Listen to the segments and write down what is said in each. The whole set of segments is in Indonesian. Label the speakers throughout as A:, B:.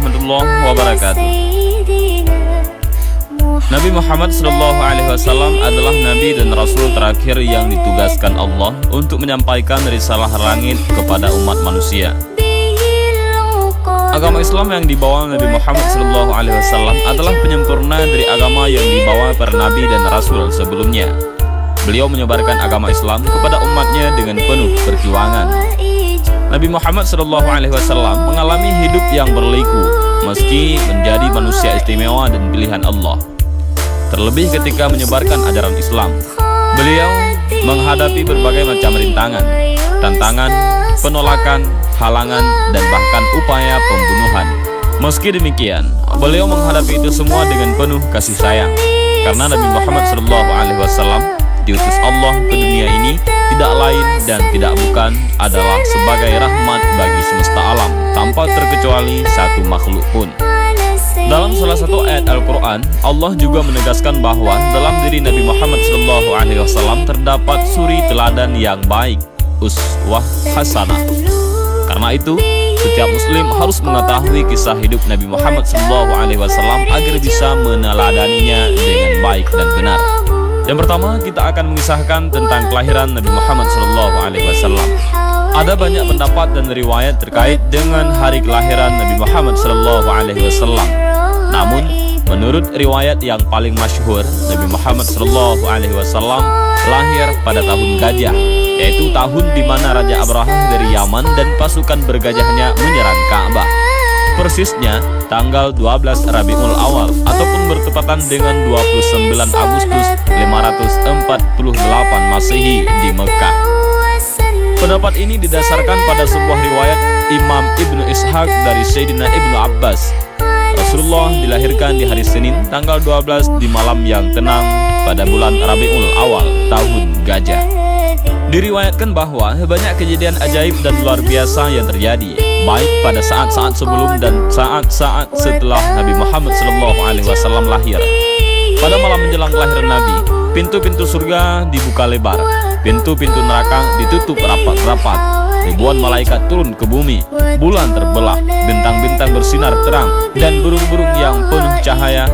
A: warahmatullahi wabarakatuh. Nabi Muhammad SAW adalah Nabi dan Rasul terakhir yang ditugaskan Allah untuk menyampaikan risalah langit kepada umat manusia. Agama Islam yang dibawa Nabi Muhammad SAW adalah penyempurna dari agama yang dibawa para Nabi dan Rasul sebelumnya. Beliau menyebarkan agama Islam kepada umatnya dengan penuh perjuangan. Nabi Muhammad SAW mengalami hidup yang berliku meski menjadi manusia istimewa dan pilihan Allah. Terlebih ketika menyebarkan ajaran Islam, beliau menghadapi berbagai macam rintangan, tantangan, penolakan, halangan, dan bahkan upaya pembunuhan. Meski demikian, beliau menghadapi itu semua dengan penuh kasih sayang, karena Nabi Muhammad SAW diutus Allah ke dunia ini tidak lain dan tidak bukan adalah sebagai rahmat bagi semesta alam tanpa terkecuali satu makhluk pun. Dalam salah satu ayat Al-Quran, Allah juga menegaskan bahwa dalam diri Nabi Muhammad SAW terdapat suri teladan yang baik, uswah hasanah. Karena itu, setiap muslim harus mengetahui kisah hidup Nabi Muhammad SAW agar bisa meneladaninya dengan baik dan benar. Yang pertama, kita akan mengisahkan tentang kelahiran Nabi Muhammad SAW. Ada banyak pendapat dan riwayat terkait dengan hari kelahiran Nabi Muhammad SAW. Namun, menurut riwayat yang paling masyhur, Nabi Muhammad SAW lahir pada tahun gajah, yaitu tahun di mana Raja Abrahah dari Yaman dan pasukan bergajahnya menyerang Ka'bah. Persisnya tanggal 12 Rabiul Awal ataupun bertepatan dengan 29 Agustus 548 Masehi di Mekah. Pendapat ini didasarkan pada sebuah riwayat Imam Ibnu Ishaq dari Sayyidina Ibnu Abbas. Rasulullah dilahirkan di hari Senin tanggal 12 di malam yang tenang pada bulan Rabiul Awal tahun gajah. Diriwayatkan bahwa banyak kejadian ajaib dan luar biasa yang terjadi, baik pada saat-saat sebelum dan saat-saat setelah Nabi Muhammad SAW lahir. Pada malam menjelang kelahiran Nabi, pintu-pintu surga dibuka lebar, pintu-pintu neraka ditutup rapat-rapat, ribuan malaikat turun ke bumi, bulan terbelah, bintang-bintang bersinar terang, dan burung-burung yang penuh cahaya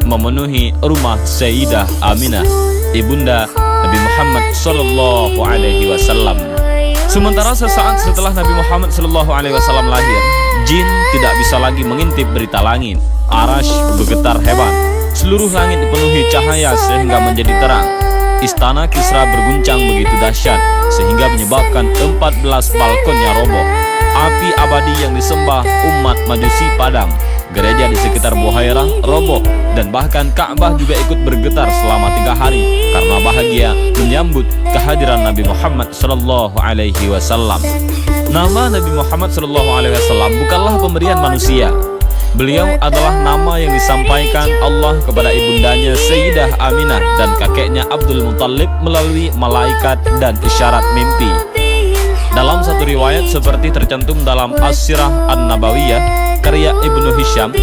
A: memenuhi rumah Sayyidah Aminah, ibunda Nabi Muhammad SAW. Sementara sesaat setelah Nabi Muhammad SAW lahir, jin tidak bisa lagi mengintip berita langit. Arash bergetar hebat, seluruh langit dipenuhi cahaya sehingga menjadi terang. Istana Kisra berguncang begitu dahsyat sehingga menyebabkan 14 balkonnya roboh. Api abadi yang disembah umat Majusi padam. Gereja di sekitar Buhairah roboh, dan bahkan Ka'bah juga ikut bergetar selama 3 hari karena bahagia menyambut kehadiran Nabi Muhammad SAW. Nama Nabi Muhammad SAW bukanlah pemberian manusia. Beliau adalah nama yang disampaikan Allah kepada ibundanya Sayyidah Aminah dan kakeknya Abdul Muttalib melalui malaikat dan isyarat mimpi. Dalam satu riwayat seperti tercantum dalam As-Sirah An-Nabawiyah karya Ibnu Hisham,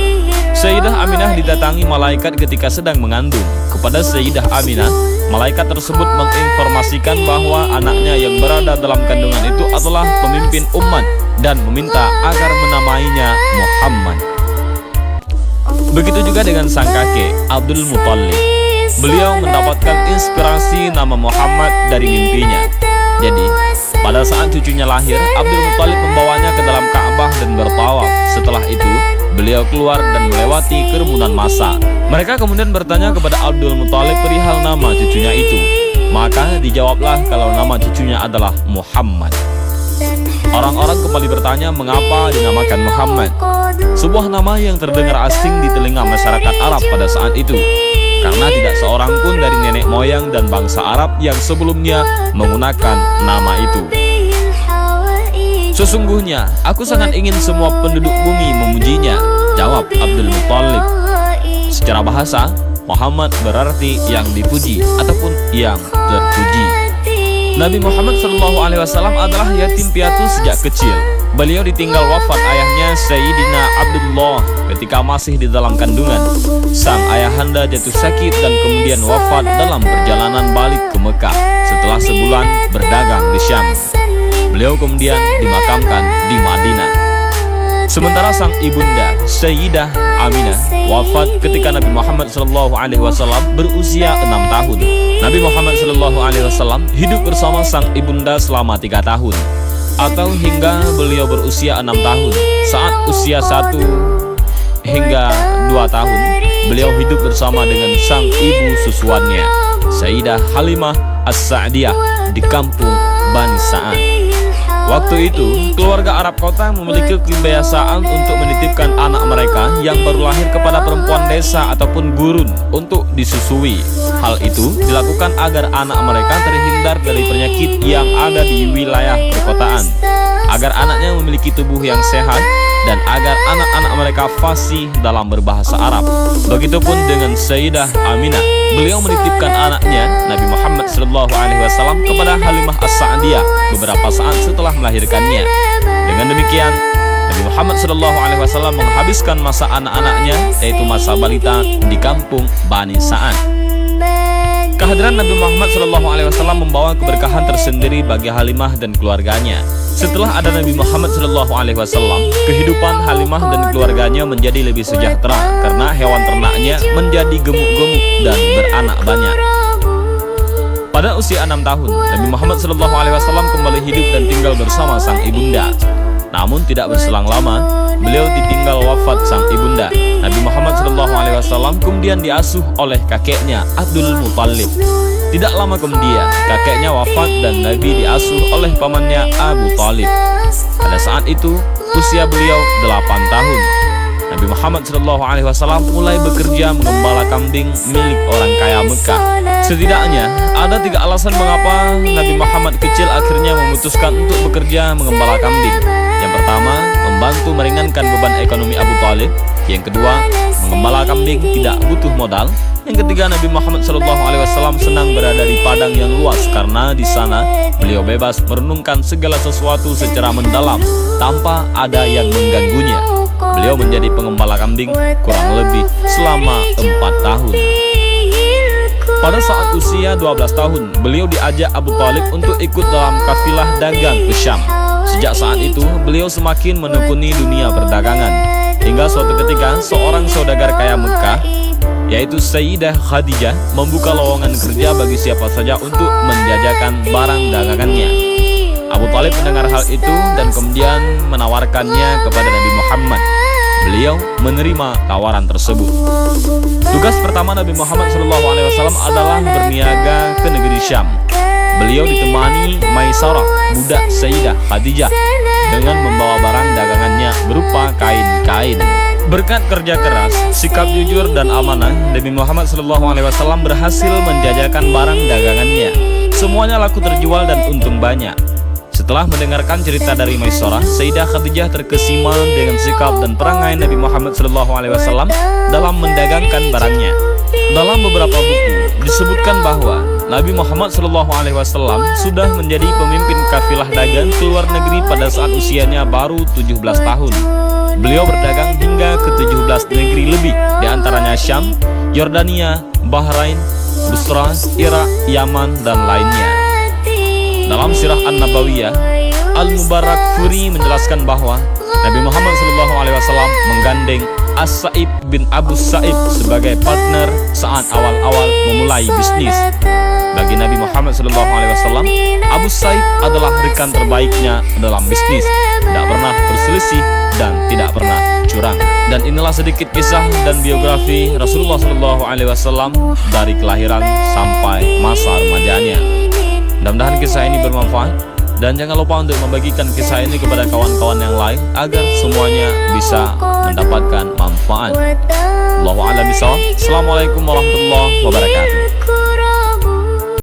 A: Sayyidah Aminah didatangi malaikat ketika sedang mengandung. Kepada Sayyidah Aminah, malaikat tersebut menginformasikan bahwa anaknya yang berada dalam kandungan itu adalah pemimpin umat dan meminta agar menamainya Muhammad. Begitu juga dengan sang kakek Abdul Muttalib. Beliau mendapatkan inspirasi nama Muhammad dari mimpinya. Jadi, pada saat cucunya lahir, Abdul Muttalib membawanya ke dalam Ka'bah dan bertawaf. Setelah itu, beliau keluar dan melewati kerumunan massa. Mereka kemudian bertanya kepada Abdul Muttalib perihal nama cucunya itu. Maka dijawablah kalau nama cucunya adalah Muhammad. Orang-orang kembali bertanya mengapa dinamakan Muhammad, sebuah nama yang terdengar asing di telinga masyarakat Arab pada saat itu, karena tidak seorang pun dari nenek moyang dan bangsa Arab yang sebelumnya menggunakan nama itu. Sesungguhnya, aku sangat ingin semua penduduk bumi memujinya, jawab Abdul Muttalib. Secara bahasa, Muhammad berarti yang dipuji ataupun yang terpuji. Nabi Muhammad SAW adalah yatim piatu sejak kecil. Beliau ditinggal wafat ayahnya Sayyidina Abdullah ketika masih di dalam kandungan. Sang ayahanda jatuh sakit dan kemudian wafat dalam perjalanan balik ke Mekah setelah sebulan berdagang di Syam. Beliau kemudian dimakamkan di Madinah. Sementara sang ibunda Sayyidah Aminah wafat ketika Nabi Muhammad SAW berusia 6 tahun. Nabi Muhammad SAW hidup bersama sang ibunda selama 3 tahun, atau hingga beliau berusia 6 tahun. Saat usia 1 hingga 2 tahun, beliau hidup bersama dengan sang ibu susuannya, Sayyidah Halimah As-Sa'diyah di kampung Bani Sa'ad. Waktu itu, keluarga Arab kota memiliki kebiasaan untuk menitipkan anak mereka yang baru lahir kepada perempuan desa ataupun gurun untuk disusui. Hal itu dilakukan agar anak mereka terhindar dari penyakit yang ada di wilayah perkotaan, agar anaknya memiliki tubuh yang sehat, dan agar anak-anak mereka fasih dalam berbahasa Arab. Begitupun dengan Sayyidah Aminah, beliau menitipkan anaknya Nabi Muhammad SAW kepada Halimah As-Sa'diyah beberapa saat setelah melahirkannya. Dengan demikian, Nabi Muhammad SAW menghabiskan masa anak-anaknya, yaitu masa balita, di kampung Bani Sa'ad. Kehadiran Nabi Muhammad SAW membawa keberkahan tersendiri bagi Halimah dan keluarganya. Setelah ada Nabi Muhammad SAW, kehidupan Halimah dan keluarganya menjadi lebih sejahtera karena hewan ternaknya menjadi gemuk-gemuk dan beranak banyak. Pada usia 6 tahun, Nabi Muhammad SAW kembali hidup dan tinggal bersama sang ibunda. Namun tidak berselang lama, beliau ditinggal wafat sang ibunda. Nabi Muhammad SAW kemudian diasuh oleh kakeknya Abdul Muttalib. Tidak lama kemudian, kakeknya wafat dan Nabi diasuh oleh pamannya Abu Talib. Pada saat itu, usia beliau 8 tahun. Nabi Muhammad SAW mulai bekerja mengembala kambing milik orang kaya Mekah. Setidaknya, ada 3 alasan mengapa Nabi Muhammad kecil akhirnya memutuskan untuk bekerja mengembala kambing. Yang pertama, membantu meringankan beban ekonomi Abu Talib. Yang kedua, mengembala kambing tidak butuh modal. Yang ketiga, Nabi Muhammad SAW senang berada di padang yang luas karena di sana beliau bebas merenungkan segala sesuatu secara mendalam tanpa ada yang mengganggunya. Beliau menjadi pengembala kambing kurang lebih selama 4 tahun. Pada saat usia 12 tahun, beliau diajak Abu Talib untuk ikut dalam kafilah dagang ke Syam. Sejak saat itu, beliau semakin menekuni dunia perdagangan. Hingga suatu ketika, seorang saudagar kaya Mekah, yaitu Sayyidah Khadijah, membuka lowongan kerja bagi siapa saja untuk menjajakan barang dagangannya. Abu Talib mendengar hal itu dan kemudian menawarkannya kepada Nabi Muhammad. Beliau menerima tawaran tersebut. Tugas pertama Nabi Muhammad SAW adalah berniaga ke negeri Syam. Beliau ditemani Maisarah, budak Sayyidah Khadijah, dengan membawa barang dagangannya berupa kain-kain. Berkat kerja keras, sikap jujur dan amanah, Nabi Muhammad SAW berhasil menjajakan barang dagangannya. Semuanya laku terjual dan untung banyak. Setelah mendengarkan cerita dari Maisarah, Sayyidah Khadijah terkesima dengan sikap dan perangai Nabi Muhammad SAW dalam mendagangkan barangnya. Dalam beberapa buku disebutkan bahwa Nabi Muhammad SAW sudah menjadi pemimpin kafilah dagang ke luar negeri pada saat usianya baru 17 tahun. Beliau berdagang hingga ke 17 negeri lebih, diantaranya Syam, Yordania, Bahrain, Busra, Irak, Yaman, dan lainnya. Dalam Sirah An-Nabawiyah, Al-Mubarakfuri menjelaskan bahwa Nabi Muhammad SAW menggandeng As-Sa'ib bin Abu Sa'ib sebagai partner saat awal-awal memulai bisnis. Bagi Nabi Muhammad SAW, Abu Sa'ib adalah rekan terbaiknya dalam bisnis, tidak pernah berselisih dan tidak pernah curang. Dan inilah sedikit kisah dan biografi Rasulullah SAW dari kelahiran sampai masa remajanya. Mudah-mudahan kisah ini bermanfaat, dan jangan lupa untuk membagikan kisah ini kepada kawan-kawan yang lain agar semuanya bisa mendapatkan manfaat. Allahu a'lam bishawab. Assalamualaikum warahmatullahi wabarakatuh.